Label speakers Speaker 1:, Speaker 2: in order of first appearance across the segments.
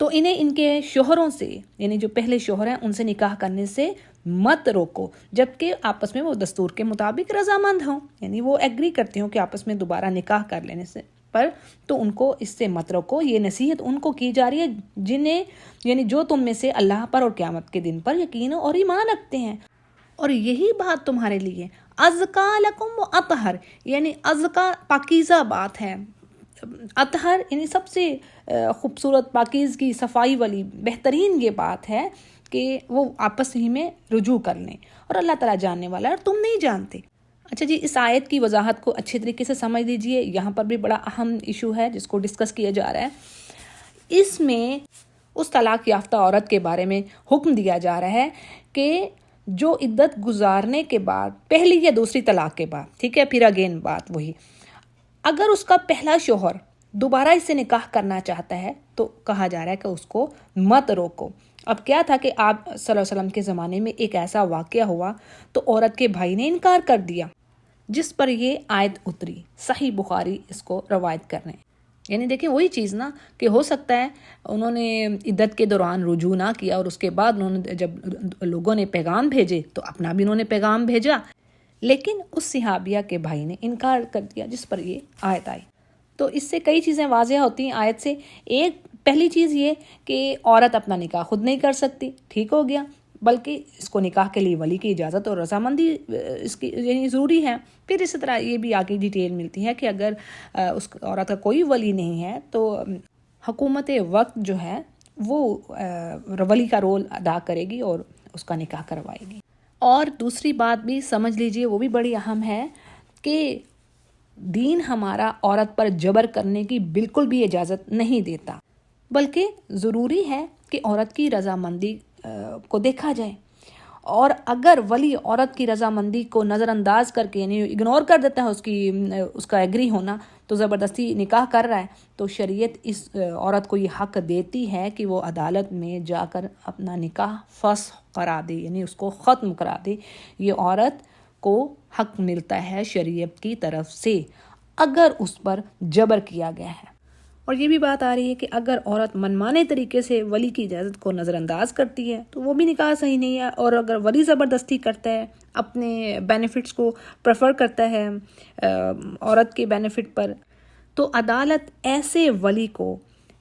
Speaker 1: تو انہیں ان کے شوہروں سے یعنی جو پہلے شوہر ہیں ان سے نکاح کرنے سے مت روکو جبکہ آپس میں وہ دستور کے مطابق رضامند ہوں، یعنی وہ ایگری کرتے ہوں کہ آپس میں دوبارہ نکاح کر لینے سے پر، تو ان کو اس سے مت روکو۔ یہ نصیحت ان کو کی جا رہی ہے جنہیں یعنی جو تم میں سے اللہ پر اور قیامت کے دن پر یقین اور ایمان رکھتے ہیں، اور یہی بات تمہارے لیے ازکا لکم و اطہر، یعنی ازکا پاکیزہ بات ہے، اطہر یعنی سب سے خوبصورت، پاکیزگی، صفائی والی، بہترین یہ بات ہے کہ وہ آپس ہی میں رجوع کر لیں، اور اللہ تعالیٰ جاننے والا ہے اور تم نہیں جانتے۔ اچھا جی، اس آیت کی وضاحت کو اچھے طریقے سے سمجھ لیجئے، یہاں پر بھی بڑا اہم ایشو ہے جس کو ڈسکس کیا جا رہا ہے۔ اس میں اس طلاق یافتہ عورت کے بارے میں حکم دیا جا رہا ہے کہ جو عدت گزارنے کے بعد، پہلی یا دوسری طلاق کے بعد، ٹھیک ہے، پھر اگین بات وہی، اگر اس کا پہلا شوہر دوبارہ اس سے نکاح کرنا چاہتا ہے تو کہا جا رہا ہے کہ اس کو مت روکو۔ اب کیا تھا کہ آپ صلی اللہ علیہ وسلم کے زمانے میں ایک ایسا واقعہ ہوا تو عورت کے بھائی نے انکار کر دیا، جس پر یہ آیت اتری، صحیح بخاری اس کو روایت کر رہے ہیں۔ یعنی دیکھیں وہی چیز نا کہ ہو سکتا ہے انہوں نے عدت کے دوران رجوع نہ کیا اور اس کے بعد انہوں نے جب لوگوں نے پیغام بھیجے تو اپنا بھی انہوں نے پیغام بھیجا، لیکن اس صحابیہ کے بھائی نے انکار کر دیا، جس پر یہ آیت آئی۔ تو اس سے کئی چیزیں واضح ہوتی ہیں آیت سے۔ ایک پہلی چیز یہ کہ عورت اپنا نکاح خود نہیں کر سکتی، ٹھیک ہو گیا، بلکہ اس کو نکاح کے لیے ولی کی اجازت اور رضامندی اس کی یعنی ضروری ہے۔ پھر اسی طرح یہ بھی آگے ڈیٹیل ملتی ہے کہ اگر اس عورت کا کوئی ولی نہیں ہے تو حکومت وقت جو ہے وہ ولی کا رول ادا کرے گی اور اس کا نکاح کروائے گی۔ اور دوسری بات بھی سمجھ لیجئے، وہ بھی بڑی اہم ہے کہ دین ہمارا عورت پر جبر کرنے کی بالکل بھی اجازت نہیں دیتا، بلکہ ضروری ہے کہ عورت کی رضامندی کو دیکھا جائے، اور اگر ولی عورت کی رضامندی کو نظر انداز کر کے یعنی اگنور کر دیتا ہے اس کا ایگری ہونا، تو زبردستی نکاح کر رہا ہے، تو شریعت اس عورت کو یہ حق دیتی ہے کہ وہ عدالت میں جا کر اپنا نکاح فسخ کرا دے، یعنی اس کو ختم کرا دے۔ یہ عورت کو حق ملتا ہے شریعت کی طرف سے اگر اس پر جبر کیا گیا ہے۔ اور یہ بھی بات آ رہی ہے کہ اگر عورت منمانے طریقے سے ولی کی اجازت کو نظر انداز کرتی ہے تو وہ بھی نکاح صحیح نہیں ہے، اور اگر ولی زبردستی کرتا ہے، اپنے بینیفٹس کو پریفر کرتا ہے عورت کے بینیفٹ پر، تو عدالت ایسے ولی کو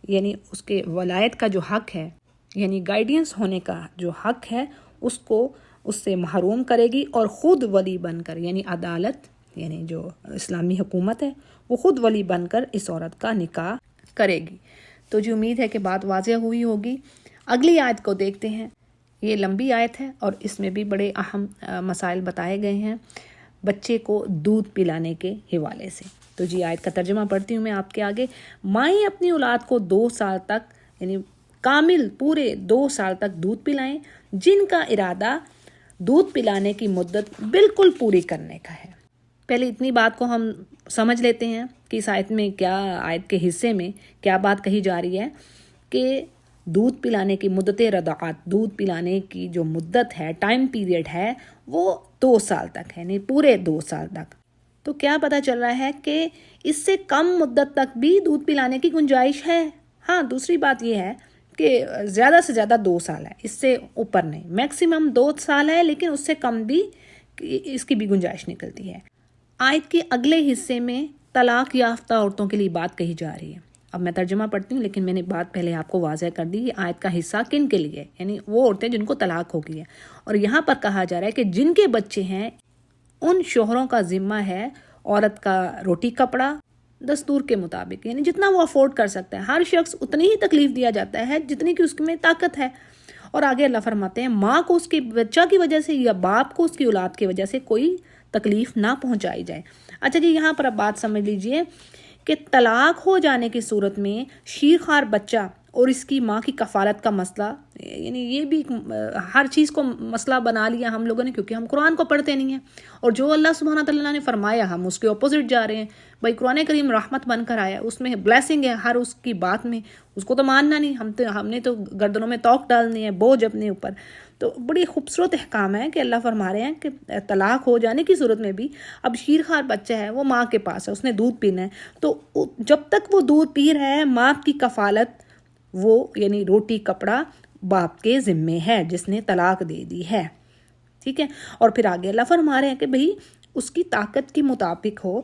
Speaker 1: یعنی اس کے ولایت کا جو حق ہے، یعنی گائیڈنس ہونے کا جو حق ہے، اس کو اس سے محروم کرے گی، اور خود ولی بن کر یعنی عدالت یعنی جو اسلامی حکومت ہے وہ خود ولی بن کر اس عورت کا نکاح کرے گی۔ تو جی امید ہے کہ بات واضح ہوئی ہوگی۔ اگلی آیت کو دیکھتے ہیں۔ یہ لمبی آیت ہے اور اس میں بھی بڑے اہم مسائل بتائے گئے ہیں بچے کو دودھ پلانے کے حوالے سے۔ تو جی آیت کا ترجمہ پڑھتی ہوں میں آپ کے آگے۔ مائیں اپنی اولاد کو 2 سال تک یعنی کامل پورے 2 سال تک دودھ پلائیں جن کا ارادہ دودھ پلانے کی مدت بالکل پوری کرنے کا ہے۔ پہلے اتنی بات کو ہم سمجھ لیتے ہیں کہ اس آیت میں کیا، آیت کے حصے میں کیا بات کہی جا رہی ہے کہ دودھ پلانے کی مدت رضاعت، دودھ پلانے کی جو مدت ہے، ٹائم پیریڈ ہے، وہ 2 سال تک ہے، یعنی پورے 2 سال تک۔ تو کیا پتہ چل رہا ہے کہ اس سے کم مدت تک بھی دودھ پلانے کی گنجائش ہے۔ ہاں، دوسری بات یہ ہے کہ زیادہ سے زیادہ 2 سال ہے، اس سے اوپر نہیں، میکسیمم 2 سال ہے، لیکن اس سے کم بھی اس کی بھی گنجائش نکلتی ہے۔ آیت کے اگلے حصے میں طلاق یافتہ عورتوں کے لیے بات کہی جا رہی ہے۔ اب میں ترجمہ پڑھتی ہوں، لیکن میں نے بات پہلے آپ کو واضح کر دی، یہ آیت کا حصہ کن کے لیے، یعنی وہ عورتیں جن کو طلاق ہو گئی ہے، اور یہاں پر کہا جا رہا ہے کہ جن کے بچے ہیں ان شوہروں کا ذمہ ہے عورت کا روٹی کپڑا دستور کے مطابق، یعنی جتنا وہ افورڈ کر سکتا ہے۔ ہر شخص اتنی ہی تکلیف دیا جاتا ہے جتنی کہ اس میں طاقت ہے، اور آگے اللہ فرماتے ہیں ماں کو اس کے بچہ کی وجہ سے یا باپ کو اس کی اولاد کی وجہ سے کوئی تکلیف نہ پہنچائی جائے۔ اچھا جی، یہاں پر اب بات سمجھ لیجئے کہ طلاق ہو جانے کی صورت میں شیرخوار بچہ اور اس کی ماں کی کفالت کا مسئلہ، یعنی یہ بھی ہر چیز کو مسئلہ بنا لیا ہم لوگوں نے، کیونکہ ہم قرآن کو پڑھتے نہیں ہیں، اور جو اللہ سبحانہ تعالیٰ نے فرمایا ہم اس کے اپوزٹ جا رہے ہیں۔ بھائی قرآن کریم رحمت بن کر آیا، اس میں بلیسنگ ہے ہر اس کی بات میں، اس کو تو ماننا نہیں، ہم نے تو گردنوں میں توق ڈالنی ہے، بوجھ اپنے اوپر۔ تو بڑی خوبصورت احکام ہے کہ اللہ فرما رہے ہیں کہ طلاق ہو جانے کی صورت میں بھی اب شیرخوار بچہ ہے، وہ ماں کے پاس ہے، اس نے دودھ پینا ہے، تو جب تک وہ دودھ پی رہا ہے ماں کی کفالت وہ یعنی روٹی کپڑا باپ کے ذمے ہے جس نے طلاق دے دی ہے، ٹھیک ہے۔ اور پھر آگے اللہ فرما رہے ہیں کہ بھئی اس کی طاقت کے مطابق ہو،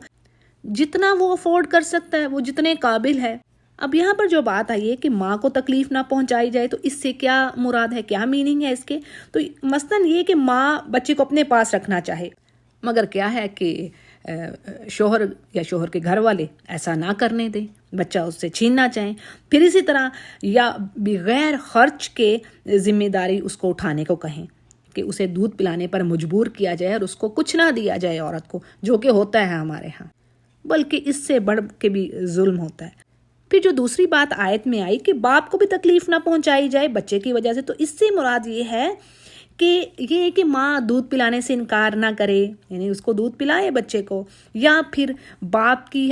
Speaker 1: جتنا وہ افورڈ کر سکتا ہے، وہ جتنے قابل ہے۔ اب یہاں پر جو بات آئی ہے کہ ماں کو تکلیف نہ پہنچائی جائے، تو اس سے کیا مراد ہے، کیا میننگ ہے اس کے؟ تو مثلاً یہ کہ ماں بچے کو اپنے پاس رکھنا چاہے، مگر کیا ہے کہ شوہر یا شوہر کے گھر والے ایسا نہ کرنے دیں، بچہ اس سے چھیننا چاہیں، پھر اسی طرح یا بغیر خرچ کے ذمہ داری اس کو اٹھانے کو کہیں کہ اسے دودھ پلانے پر مجبور کیا جائے اور اس کو کچھ نہ دیا جائے عورت کو، جو کہ ہوتا ہے ہمارے ہاں، بلکہ اس سے بڑھ کے بھی ظلم ہوتا ہے۔ پھر جو دوسری بات آیت میں آئی کہ باپ کو بھی تکلیف نہ پہنچائی جائے بچے کی وجہ سے، تو اس سے مراد یہ ہے کہ ماں دودھ پلانے سے انکار نہ کرے، یعنی اس کو دودھ پلائے بچے کو، یا پھر باپ کی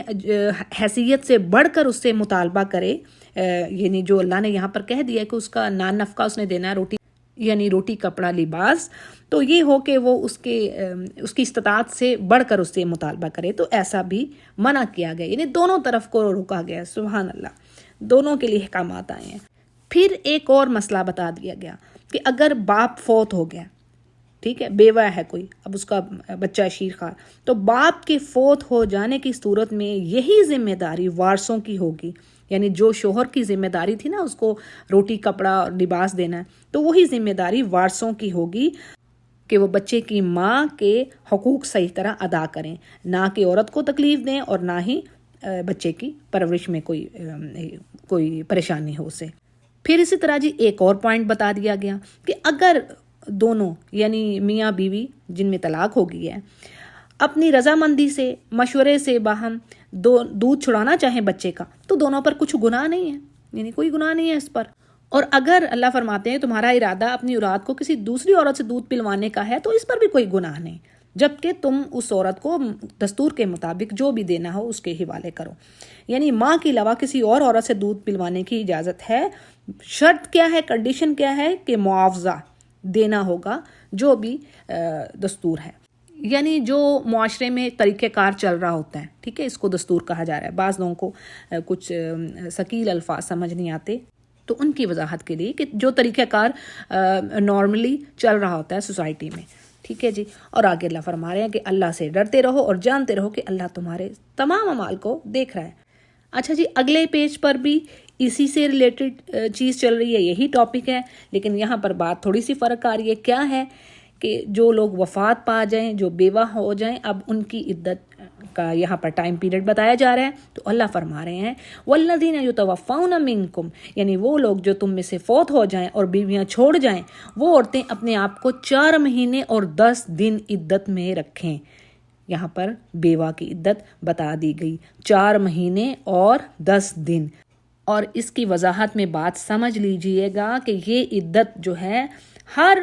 Speaker 1: حیثیت سے بڑھ کر اس سے مطالبہ کرے، یعنی جو اللہ نے یہاں پر کہہ دیا کہ اس کا نان نفقہ اس نے دینا ہے، روٹی یعنی روٹی کپڑا لباس، تو یہ ہو کہ وہ اس کی استطاعت سے بڑھ کر اس سے مطالبہ کرے، تو ایسا بھی منع کیا گیا، یعنی دونوں طرف کو روکا گیا۔ سبحان اللہ، دونوں کے لیے احکامات آئے ہیں۔ پھر ایک اور مسئلہ بتا دیا گیا کہ اگر باپ فوت ہو گیا، ٹھیک ہے، بیوہ ہے کوئی، اب اس کا بچہ شیرخوار، تو باپ کے فوت ہو جانے کی صورت میں یہی ذمہ داری وارثوں کی ہوگی، یعنی جو شوہر کی ذمہ داری تھی نا اس کو روٹی کپڑا اور لباس دینا ہے، تو وہی ذمہ داری وارثوں کی ہوگی کہ وہ بچے کی ماں کے حقوق صحیح طرح ادا کریں، نہ کہ عورت کو تکلیف دیں اور نہ ہی بچے کی پرورش میں کوئی پریشانی ہو اسے۔ پھر اسی طرح جی ایک اور پوائنٹ بتا دیا گیا کہ اگر دونوں یعنی میاں بیوی جن میں طلاق ہو گئی ہے اپنی رضامندی سے مشورے سے باہم دودھ چھڑانا چاہیں بچے کا، تو دونوں پر کچھ گناہ نہیں ہے، یعنی کوئی گناہ نہیں ہے اس پر۔ اور اگر اللہ فرماتے ہیں تمہارا ارادہ اپنی اولاد کو کسی دوسری عورت سے دودھ پلوانے کا ہے، تو اس پر بھی کوئی گناہ نہیں، جبکہ تم اس عورت کو دستور کے مطابق جو بھی دینا ہو اس کے حوالے کرو۔ یعنی ماں کے علاوہ کسی اور عورت سے دودھ پلوانے کی اجازت ہے، شرط کیا ہے، کنڈیشن کیا ہے کہ معاوضہ دینا ہوگا، جو بھی دستور ہے، یعنی جو معاشرے میں طریقہ کار چل رہا ہوتا ہے، ٹھیک ہے، اس کو دستور کہا جا رہا ہے۔ بعض لوگوں کو کچھ ثقیل الفاظ سمجھ نہیں آتے، تو ان کی وضاحت کے لیے کہ جو طریقہ کار نارملی چل رہا ہوتا ہے سوسائٹی میں، ٹھیک ہے جی۔ اور آگے اللہ فرما رہے ہیں کہ اللہ سے ڈرتے رہو اور جانتے رہو کہ اللہ تمہارے تمام اعمال کو دیکھ رہا ہے۔ اچھا جی، اگلے پیج پر بھی اسی سے ریلیٹڈ چیز چل رہی ہے، یہی ٹاپک ہے، لیکن یہاں پر بات تھوڑی سی فرق آ رہی ہے۔ کیا ہے کہ جو لوگ وفات پا جائیں، جو بیوہ ہو جائیں، اب ان کی عدت کا یہاں پر ٹائم پیریڈ بتایا جا رہا ہے، تو اللہ فرما رہے ہیں وَالَّذِينَ يُتَوَفَّوْنَ مِنْكُمْ، یعنی وہ لوگ جو تم میں سے فوت ہو جائیں اور بیویاں چھوڑ جائیں، وہ عورتیں اپنے آپ کو 4 مہینے اور 10 دن عدت میں رکھیں۔ یہاں پر بیوہ کی عدت بتا دی گئی، 4 مہینے اور 10 دن۔ اور اس کی وضاحت میں بات سمجھ لیجئے گا کہ یہ عدت جو ہے ہر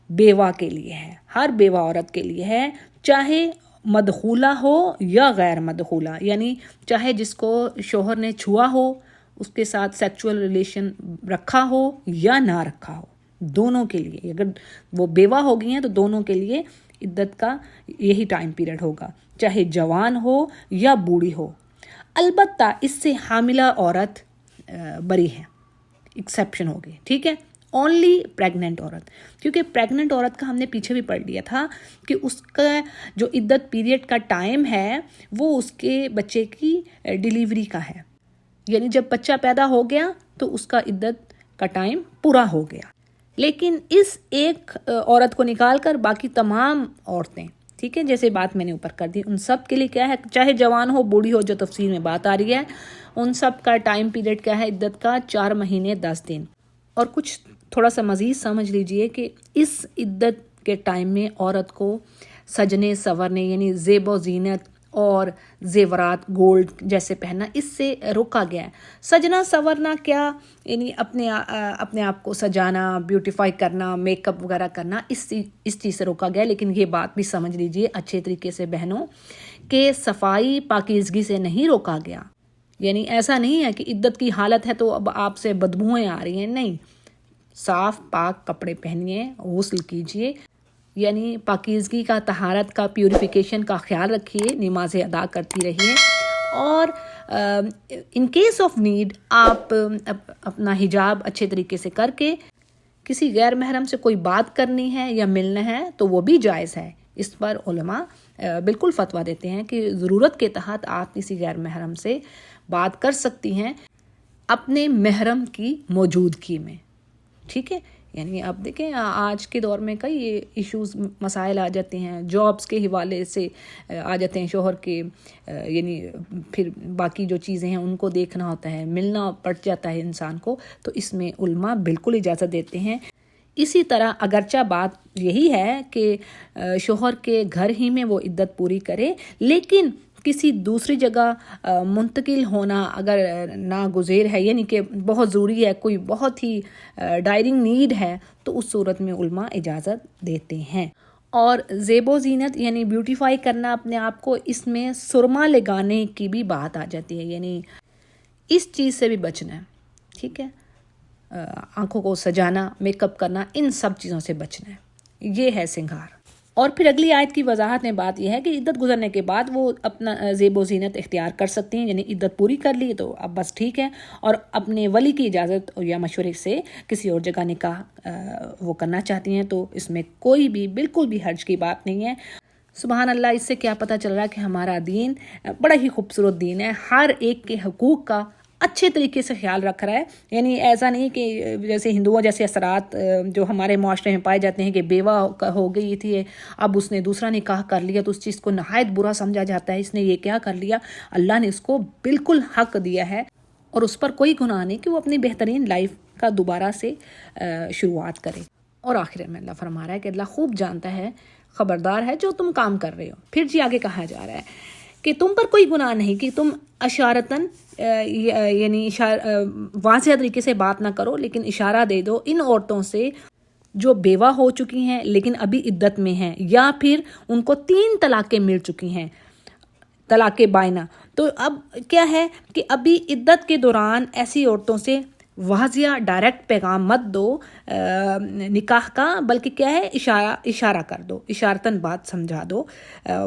Speaker 1: بیوہ کے لیے ہے، ہر بیوہ عورت کے لیے ہے، چاہے مدخولہ ہو یا غیر مدخولہ، یعنی چاہے جس کو شوہر نے چھوا ہو، اس کے ساتھ سیکچول ریلیشن رکھا ہو یا نہ رکھا ہو، دونوں کے لیے، اگر وہ بیوہ ہو گئی ہیں تو دونوں کے لیے عدت کا یہی ٹائم پیریڈ ہوگا، چاہے جوان ہو یا بوڑھی ہو۔ البتہ اس سے حاملہ عورت بری ہے، ایکسیپشن ہو گئی، ٹھیک ہے، اونلی پریگننٹ عورت، کیونکہ پریگننٹ عورت کا ہم نے پیچھے بھی پڑھ لیا تھا کہ اس کا جو عدت پیریڈ کا ٹائم ہے وہ اس کے بچے کی ڈیلیوری کا ہے، یعنی جب بچہ پیدا ہو گیا تو اس کا عدت کا ٹائم پورا ہو گیا۔ لیکن اس ایک عورت کو نکال کر باقی تمام عورتیں، ٹھیک ہے، جیسے بات میں نے اوپر کر دی، ان سب کے لیے کیا ہے، چاہے جوان ہو بوڑھی ہو، جو تفصیل میں بات آ رہی ہے، ان سب کا ٹائم پیریڈ کیا ہے عدت کا، 4 مہینے 10 دن۔ اور کچھ تھوڑا سا مزید سمجھ لیجئے کہ اس عدت کے ٹائم میں عورت کو سجنے سورنے یعنی زیب و زینت اور زیورات گولڈ جیسے پہننا اس سے روکا گیا ہے۔ سجنا سورنا کیا، یعنی اپنے آپ کو سجانا، بیوٹیفائی کرنا، میک اپ وغیرہ کرنا، اس چیز سے روکا گیا۔ لیکن یہ بات بھی سمجھ لیجئے اچھے طریقے سے بہنوں کہ صفائی پاکیزگی سے نہیں روکا گیا، یعنی ایسا نہیں ہے کہ عدت کی حالت ہے تو اب آپ سے بدبوئیں آ رہی ہیں، نہیں، صاف پاک کپڑے پہنیے، غسل کیجئے، یعنی پاکیزگی کا، طہارت کا، پیوریفیکیشن کا خیال رکھیے، نمازیں ادا کرتی رہیے، اور ان کیس آف نیڈ آپ اپنا حجاب اچھے طریقے سے کر کے کسی غیر محرم سے کوئی بات کرنی ہے یا ملنا ہے تو وہ بھی جائز ہے. اس پر علماء بالکل فتویٰ دیتے ہیں کہ ضرورت کے تحت آپ کسی غیر محرم سے بات کر سکتی ہیں اپنے محرم کی موجودگی میں. ٹھیک ہے، یعنی اب دیکھیں آج کے دور میں کئی ایشوز مسائل آ جاتے ہیں، جابس کے حوالے سے آ جاتے ہیں، شوہر کے یعنی پھر باقی جو چیزیں ہیں ان کو دیکھنا ہوتا ہے، ملنا پڑ جاتا ہے انسان کو، تو اس میں علماء بالکل اجازت دیتے ہیں. اسی طرح اگرچہ بات یہی ہے کہ شوہر کے گھر ہی میں وہ عدت پوری کرے، لیکن کسی دوسری جگہ منتقل ہونا اگر ناگزیر ہے، یعنی کہ بہت ضروری ہے، کوئی بہت ہی ڈائرنگ نیڈ ہے، تو اس صورت میں علماء اجازت دیتے ہیں. اور زیب و زینت یعنی بیوٹیفائی کرنا اپنے آپ کو، اس میں سرما لگانے کی بھی بات آ جاتی ہے، یعنی اس چیز سے بھی بچنا ہے. ٹھیک ہے، آنکھوں کو سجانا، میک اپ کرنا، ان سب چیزوں سے بچنا ہے. یہ ہے سنگار. اور پھر اگلی آیت کی وضاحت میں بات یہ ہے کہ عدت گزرنے کے بعد وہ اپنا زیب و زینت اختیار کر سکتی ہیں، یعنی عدت پوری کر لی تو اب بس ٹھیک ہے، اور اپنے ولی کی اجازت یا مشورے سے کسی اور جگہ نکاح وہ کرنا چاہتی ہیں تو اس میں کوئی بھی بالکل بھی حرج کی بات نہیں ہے. سبحان اللہ، اس سے کیا پتہ چل رہا ہے کہ ہمارا دین بڑا ہی خوبصورت دین ہے، ہر ایک کے حقوق کا اچھے طریقے سے خیال رکھ رہا ہے. یعنی ایسا نہیں کہ جیسے ہندوؤں جیسے اثرات جو ہمارے معاشرے میں پائے جاتے ہیں کہ بیوہ ہو گئی تھی، اب اس نے دوسرا نکاح کر لیا تو اس چیز کو نہایت برا سمجھا جاتا ہے، اس نے یہ کیا کر لیا. اللہ نے اس کو بالکل حق دیا ہے اور اس پر کوئی گناہ نہیں کہ وہ اپنی بہترین لائف کا دوبارہ سے شروعات کرے. اور آخر میں اللہ فرما رہا ہے کہ اللہ خوب جانتا ہے، خبردار ہے جو تم کام کر رہے ہو. پھر جی آگے کہا جا رہا ہے کہ تم پر کوئی گناہ نہیں کہ تم اشارتاً یعنی واضح طریقے سے بات نہ کرو، لیکن اشارہ دے دو ان عورتوں سے جو بیوہ ہو چکی ہیں لیکن ابھی عدت میں ہیں، یا پھر ان کو 3 طلاقیں مل چکی ہیں، طلاق بائنہ. تو اب کیا ہے کہ ابھی عدت کے دوران ایسی عورتوں سے واضح ڈائریکٹ پیغام مت دو نکاح کا، بلکہ کیا ہے اشارہ کر دو، اشارتاً بات سمجھا دو،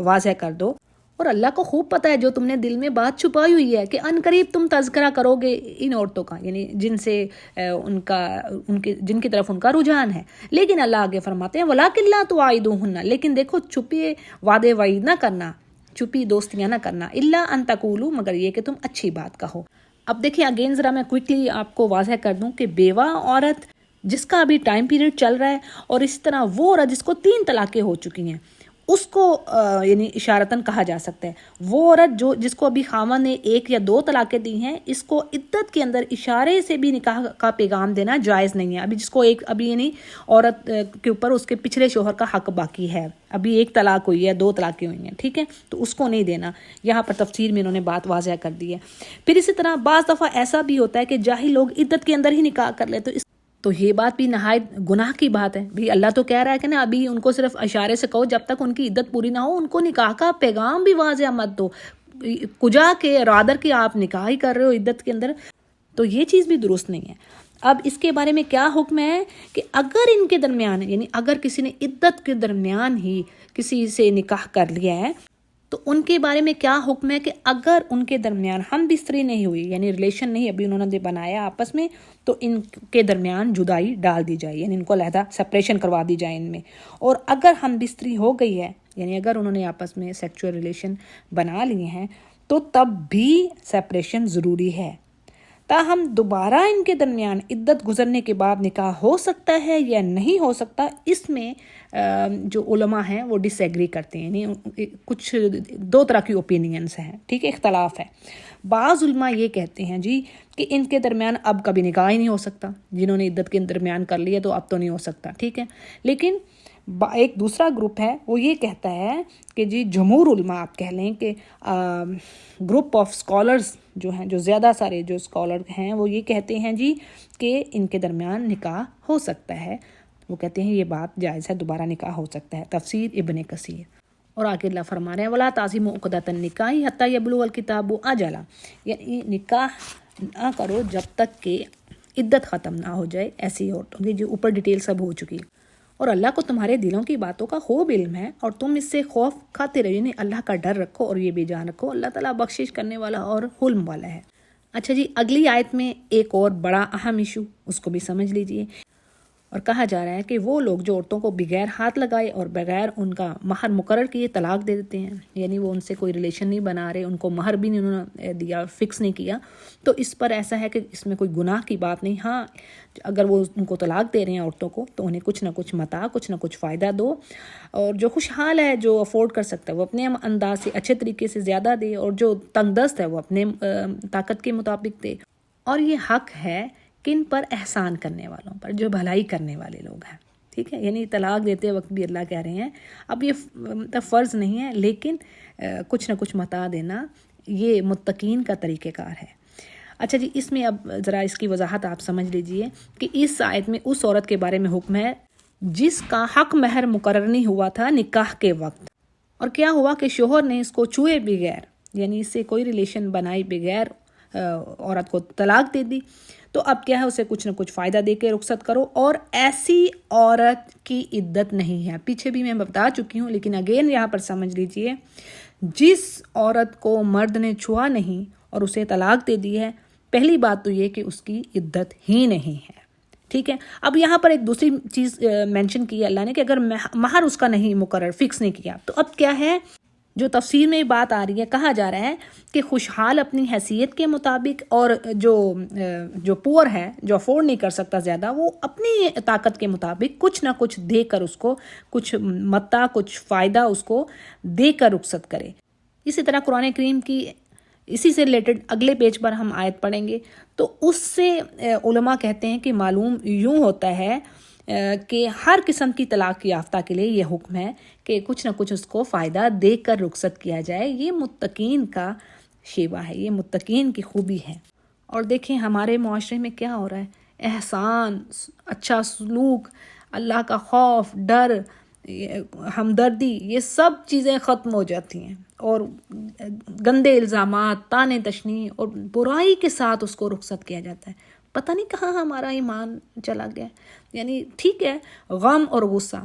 Speaker 1: واضح کر دو. اور اللہ کو خوب پتہ ہے جو تم نے دل میں بات چھپائی ہوئی ہے کہ ان قریب تم تذکرہ کرو گے ان عورتوں کا، یعنی جن سے جن کی طرف ان کا رجحان ہے. لیکن اللہ آگے فرماتے ہیں وَلَٰكِن لَا تُوَاعِدُوهُنَّ، لیکن دیکھو چھپے وعدے وعید نہ کرنا، چھپی دوستیاں نہ کرنا، الا ان تقولوا، مگر یہ کہ تم اچھی بات کہو. اب دیکھیں اگین ذرا میں کوئکلی آپ کو واضح کر دوں کہ بیوہ عورت جس کا ابھی ٹائم پیریڈ چل رہا ہے، اور اس طرح وہ عورت جس کو 3 طلاقیں ہو چکی ہیں، اس کو یعنی اشارتاً کہا جا سکتا ہے. وہ عورت جس کو ابھی خاوند نے 1 یا 2 طلاقیں دی ہیں، اس کو عدت کے اندر اشارے سے بھی نکاح کا پیغام دینا جائز نہیں ہے. ابھی جس کو ابھی یعنی عورت کے اوپر اس کے پچھلے شوہر کا حق باقی ہے، ابھی 1 طلاق ہوئی ہے، 2 طلاقیں ہوئی ہیں، ٹھیک ہے، تو اس کو نہیں دینا. یہاں پر تفسیر میں انہوں نے بات واضح کر دی ہے. پھر اسی طرح بعض دفعہ ایسا بھی ہوتا ہے کہ جاہل لوگ عدت کے اندر ہی نکاح کر لیں، تو یہ بات بھی نہایت گناہ کی بات ہے. بھی اللہ تو کہہ رہا ہے کہ نا ابھی ان کو صرف اشارے سے کہو، جب تک ان کی عدت پوری نہ ہو ان کو نکاح کا پیغام بھی واضح مت دو. کجا کے رادر کے آپ نکاح ہی کر رہے ہو عدت کے اندر، تو یہ چیز بھی درست نہیں ہے. اب اس کے بارے میں کیا حکم ہے کہ اگر ان کے درمیان یعنی اگر کسی نے عدت کے درمیان ہی کسی سے نکاح کر لیا ہے تو ان کے بارے میں کیا حکم ہے کہ اگر ان کے درمیان ہم بستری نہیں ہوئی، یعنی ریلیشن نہیں ابھی انہوں نے بنایا آپس میں، تو ان کے درمیان جدائی ڈال دی جائے، یعنی ان کو علیحدہ سپریشن کروا دی جائے ان میں. اور اگر ہم بستری ہو گئی ہے، یعنی اگر انہوں نے آپس میں سیکچول ریلیشن بنا لیے ہیں، تو تب بھی سپریشن ضروری ہے. تاہم دوبارہ ان کے درمیان عدت گزرنے کے بعد نکاح ہو سکتا ہے یا نہیں ہو سکتا، اس میں جو علماء ہیں وہ ڈس ایگری کرتے ہیں، یعنی کچھ 2 طرح کی اوپینینز ہیں، ٹھیک ہے، اختلاف ہے. بعض علماء یہ کہتے ہیں جی کہ ان کے درمیان اب کبھی نکاح ہی نہیں ہو سکتا، جنہوں نے عدت کے درمیان کر لیا تو اب تو نہیں ہو سکتا، ٹھیک ہے. لیکن ایک دوسرا گروپ ہے وہ یہ کہتا ہے کہ جی جمہور علماء آپ کہہ لیں کہ گروپ آف اسکالرز جو ہیں، جو زیادہ سارے جو اسکالر ہیں، وہ یہ کہتے ہیں جی کہ ان کے درمیان نکاح ہو سکتا ہے. وہ کہتے ہیں یہ بات جائز ہے، دوبارہ نکاح ہو سکتا ہے. تفسیر ابن کثیر. اور آگے اللہ فرما رہے ہیں وَلَا تَعْزِمُوا عُقْدَةَ النِّكَاحِ حَتَّى يَبْلُغَ الْكِتَابُ أَجَلَهُ، یعنی نکاح نہ کرو جب تک کہ عدت ختم نہ ہو جائے ایسی عورتوں کی جو اوپر ڈیٹیل سب ہو چکی. اور اللہ کو تمہارے دلوں کی باتوں کا خوب علم ہے اور تم اس سے خوف کھاتے رہو، یعنی اللہ کا ڈر رکھو اور یہ بھی جان رکھو اللہ تعالیٰ بخشش کرنے والا اور حلم والا ہے۔ اچھا جی، اگلی آیت میں ایک اور بڑا اہم ایشو، اس کو بھی سمجھ لیجئے، اور کہا جا رہا ہے کہ وہ لوگ جو عورتوں کو بغیر ہاتھ لگائے اور بغیر ان کا مہر مقرر کیے طلاق دے دیتے ہیں، یعنی وہ ان سے کوئی ریلیشن نہیں بنا رہے، ان کو مہر بھی نہیں انہوں نے دیا، فکس نہیں کیا، تو اس پر ایسا ہے کہ اس میں کوئی گناہ کی بات نہیں۔ ہاں، اگر وہ ان کو طلاق دے رہے ہیں عورتوں کو تو انہیں کچھ نہ کچھ متاع، کچھ نہ کچھ فائدہ دو، اور جو خوشحال ہے، جو افورڈ کر سکتا ہے وہ اپنے انداز سے اچھے طریقے سے زیادہ دے، اور جو تنگ دست ہے وہ اپنے طاقت کے مطابق دے۔ اور یہ حق ہے کن پر؟ احسان کرنے والوں پر، جو بھلائی کرنے والے لوگ ہیں، ٹھیک ہے؟ یعنی طلاق دیتے وقت بھی اللہ کہہ رہے ہیں اب یہ فرض نہیں ہے، لیکن کچھ نہ کچھ متاع دینا یہ متقین کا طریقہ کار ہے۔ اچھا جی، اس میں اب ذرا اس کی وضاحت آپ سمجھ لیجئے کہ اس آیت میں اس عورت کے بارے میں حکم ہے جس کا حق مہر مقرر نہیں ہوا تھا نکاح کے وقت، اور کیا ہوا کہ شوہر نے اس کو چھوئے بغیر، یعنی اس سے کوئی ریلیشن بنائے بغیر عورت کو طلاق دے دی، تو اب کیا ہے، اسے کچھ نہ کچھ فائدہ دے کے رخصت کرو، اور ایسی عورت کی عدت نہیں ہے۔ پیچھے بھی میں بتا چکی ہوں، لیکن اگین یہاں پر سمجھ لیجئے، جس عورت کو مرد نے چھوا نہیں اور اسے طلاق دے دی ہے، پہلی بات تو یہ کہ اس کی عدت ہی نہیں ہے، ٹھیک ہے؟ اب یہاں پر ایک دوسری چیز مینشن کی ہے اللہ نے کہ اگر مہر اس کا نہیں مقرر، فکس نہیں کیا، تو اب کیا ہے، جو تفسیر میں بات آ رہی ہے، کہا جا رہا ہے کہ خوشحال اپنی حیثیت کے مطابق، اور جو پور ہے، جو افورڈ نہیں کر سکتا زیادہ، وہ اپنی طاقت کے مطابق کچھ نہ کچھ دے کر اس کو کچھ متاع، کچھ فائدہ اس کو دے کر رخصت کرے۔ اسی طرح قرآن کریم کی اسی سے ریلیٹڈ اگلے پیج پر ہم آیت پڑھیں گے، تو اس سے علماء کہتے ہیں کہ معلوم یوں ہوتا ہے کہ ہر قسم کی طلاق یافتہ کے لیے یہ حکم ہے کہ کچھ نہ کچھ اس کو فائدہ دے کر رخصت کیا جائے۔ یہ متقین کا شیوہ ہے، یہ متقین کی خوبی ہے۔ اور دیکھیں ہمارے معاشرے میں کیا ہو رہا ہے، احسان، اچھا سلوک، اللہ کا خوف، ڈر، ہمدردی، یہ سب چیزیں ختم ہو جاتی ہیں، اور گندے الزامات، طعنے تشنیع اور برائی کے ساتھ اس کو رخصت کیا جاتا ہے۔ پتہ نہیں کہاں ہمارا ایمان چلا گیا، یعنی ٹھیک ہے، غم اور غصہ،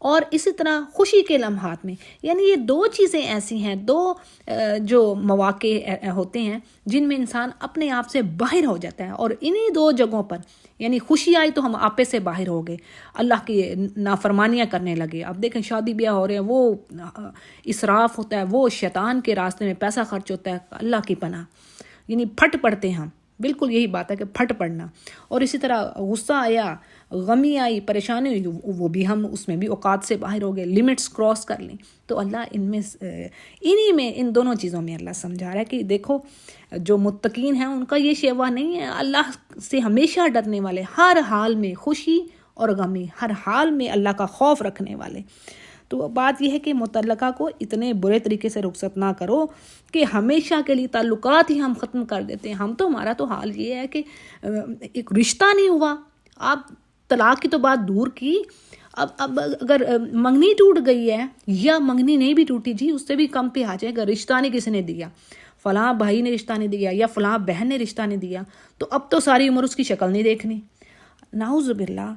Speaker 1: اور اسی طرح خوشی کے لمحات میں، یعنی یہ دو چیزیں ایسی ہیں، دو جو مواقع ہوتے ہیں جن میں انسان اپنے آپ سے باہر ہو جاتا ہے، اور انہی دو جگہوں پر، یعنی خوشی آئی تو ہم آپے سے باہر ہو گئے، اللہ کی نافرمانیاں کرنے لگے۔ اب دیکھیں شادی بیاہ ہو رہے ہیں، وہ اسراف ہوتا ہے، وہ شیطان کے راستے میں پیسہ خرچ ہوتا ہے، اللہ کی پناہ، یعنی پھٹ پڑتے ہیں ہم، بالکل یہی بات ہے کہ پھٹ پڑنا۔ اور اسی طرح غصہ آیا، غمی آئی، پریشانی ہوئی، وہ بھی ہم اس میں بھی اوقات سے باہر ہو گئے، لیمٹس کراس کر لیں۔ تو اللہ ان دونوں چیزوں میں اللہ سمجھا رہا ہے کہ دیکھو جو متقین ہیں ان کا یہ شیوا نہیں ہے، اللہ سے ہمیشہ ڈرنے والے، ہر حال میں خوشی اور غمی، ہر حال میں اللہ کا خوف رکھنے والے۔ تو بات یہ ہے کہ متعلقہ کو اتنے برے طریقے سے رخصت نہ کرو کہ ہمیشہ کے لیے تعلقات ہی ہم ختم کر دیتے ہیں۔ ہمارا تو حال یہ ہے کہ ایک رشتہ نہیں ہوا، آپ طلاق کی تو بات دور کی، اب اگر منگنی ٹوٹ گئی ہے یا منگنی نہیں بھی ٹوٹی جی، اس سے بھی کم پہ آ جائے گا، رشتہ نہیں کسی نے دیا، فلاں بھائی نے رشتہ نہیں دیا یا فلاں بہن نے رشتہ نہیں دیا، تو اب تو ساری عمر اس کی شکل نہیں دیکھنی۔ نعوذ باللہ،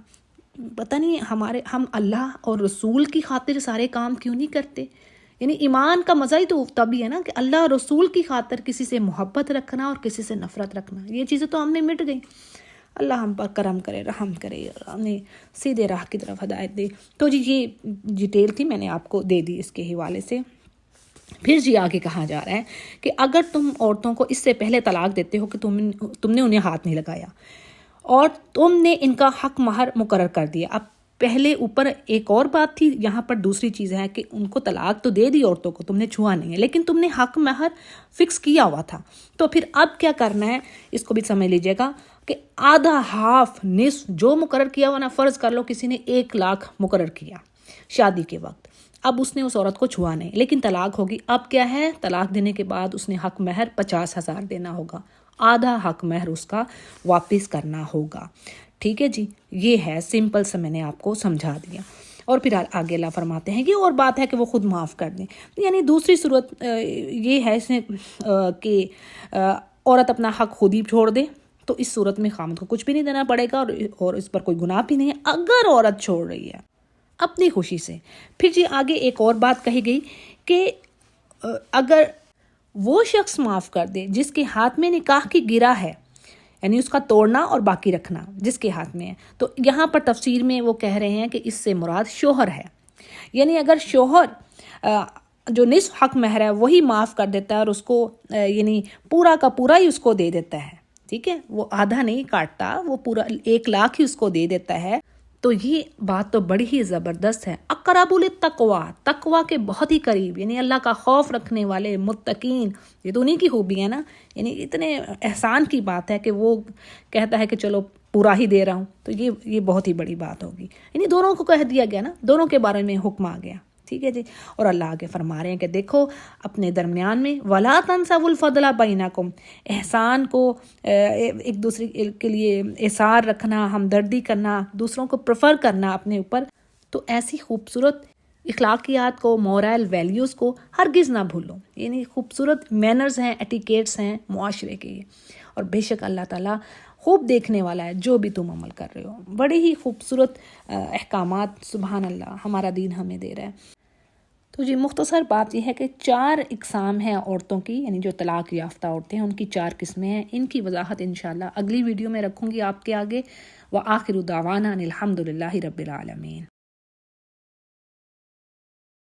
Speaker 1: پتہ نہیں ہم اللہ اور رسول کی خاطر سارے کام کیوں نہیں کرتے؟ یعنی ایمان کا مزہ ہی تو تب ہی ہے نا کہ اللہ اور رسول کی خاطر کسی سے محبت رکھنا اور کسی سے نفرت رکھنا، یہ چیزیں تو ہم نے مٹ گئی۔ اللہ ہم پر کرم کرے، رحم کرے، ہمیں سیدھے راہ کی طرف ہدایت دے۔ تو جی یہ ڈیٹیل تھی، میں نے آپ کو دے دی اس کے حوالے سے۔ پھر جی آگے کہا جا رہا ہے کہ اگر تم عورتوں کو اس سے پہلے طلاق دیتے ہو کہ تم نے انہیں ہاتھ نہیں لگایا اور تم نے ان کا حق مہر مقرر کر دیا، اب پہلے اوپر ایک اور بات تھی، یہاں پر دوسری چیز ہے کہ ان کو طلاق تو دے دی عورتوں کو، تم نے چھوا نہیں ہے، لیکن تم نے حق مہر فکس کیا ہوا تھا، تو پھر اب کیا کرنا ہے اس کو بھی سمجھ لیجئے گا کہ آدھا، ہاف، نصف جو مقرر کیا ہوا نا، فرض کر لو کسی نے 1 لاکھ مقرر کیا شادی کے وقت، اب اس نے اس عورت کو چھوا نہیں، لیکن طلاق ہوگی، اب کیا ہے، طلاق دینے کے بعد اس نے حق مہر 50,000 دینا ہوگا، آدھا حق مہر اس کا واپس کرنا ہوگا۔ ٹھیک ہے جی، یہ ہے سمپل سے میں نے آپ کو سمجھا دیا۔ اور پھر آگے اللہ فرماتے ہیں یہ اور بات ہے کہ وہ خود معاف کر دیں، یعنی دوسری صورت یہ ہے اس میں کہ عورت اپنا حق خود ہی چھوڑ دے، تو اس صورت میں خامد کو کچھ بھی نہیں دینا پڑے گا اور اس پر کوئی گناہ بھی نہیں ہے۔ اگر عورت چھوڑ رہی ہے اپنی خوشی سے۔ پھر جی آگے ایک اور بات کہی گئی کہ اگر وہ شخص معاف کر دے جس کے ہاتھ میں نکاح کی گرہ ہے، یعنی اس کا توڑنا اور باقی رکھنا جس کے ہاتھ میں ہے، تو یہاں پر تفسیر میں وہ کہہ رہے ہیں کہ اس سے مراد شوہر ہے، یعنی اگر شوہر جو نصف حق مہر ہے وہی معاف کر دیتا ہے اور اس کو یعنی پورا کا پورا ہی اس کو دے دیتا ہے، ٹھیک ہے، وہ آدھا نہیں کاٹتا، وہ پورا 1,00,000 ہی اس کو دے دیتا ہے، تو یہ بات تو بڑی ہی زبردست ہے۔ اقرب للتقوی، تقوی کے بہت ہی قریب، یعنی اللہ کا خوف رکھنے والے متقین، یہ تو انہی کی خوبی ہے نا، یعنی اتنے احسان کی بات ہے کہ وہ کہتا ہے کہ چلو پورا ہی دے رہا ہوں، تو یہ بہت ہی بڑی بات ہوگی، یعنی دونوں کو کہہ دیا گیا نا، دونوں کے بارے میں حکم آ گیا، ٹھیک ہے جی۔ اور اللہ آگے فرما رہے ہیں کہ دیکھو اپنے درمیان میں وَلَا تَنْسَوُا الْفَضْلَ بَيْنَكُمْ، احسان کو ایک دوسرے کے لیے احسار رکھنا، ہمدردی کرنا، دوسروں کو پریفر کرنا اپنے اوپر، تو ایسی خوبصورت اخلاقیات کو، مورل ویلیوز کو ہرگز نہ بھولو، یعنی خوبصورت مینرز ہیں، ایٹیکیٹس ہیں معاشرے کے، اور بے شک اللہ تعالیٰ خوب دیکھنے والا ہے جو بھی تم عمل کر رہے ہو۔ بڑے ہی خوبصورت احکامات سبحان اللہ ہمارا دین ہمیں دے رہا ہے۔ تو جی مختصر بات یہ ہے کہ 4 اقسام ہیں عورتوں کی، یعنی جو طلاق یافتہ عورتیں ہیں ان کی 4 قسمیں ہیں، ان کی وضاحت انشاءاللہ اگلی ویڈیو میں رکھوں گی آپ کے آگے۔ وآخر دعوانا ان الحمد للہ رب العالمین۔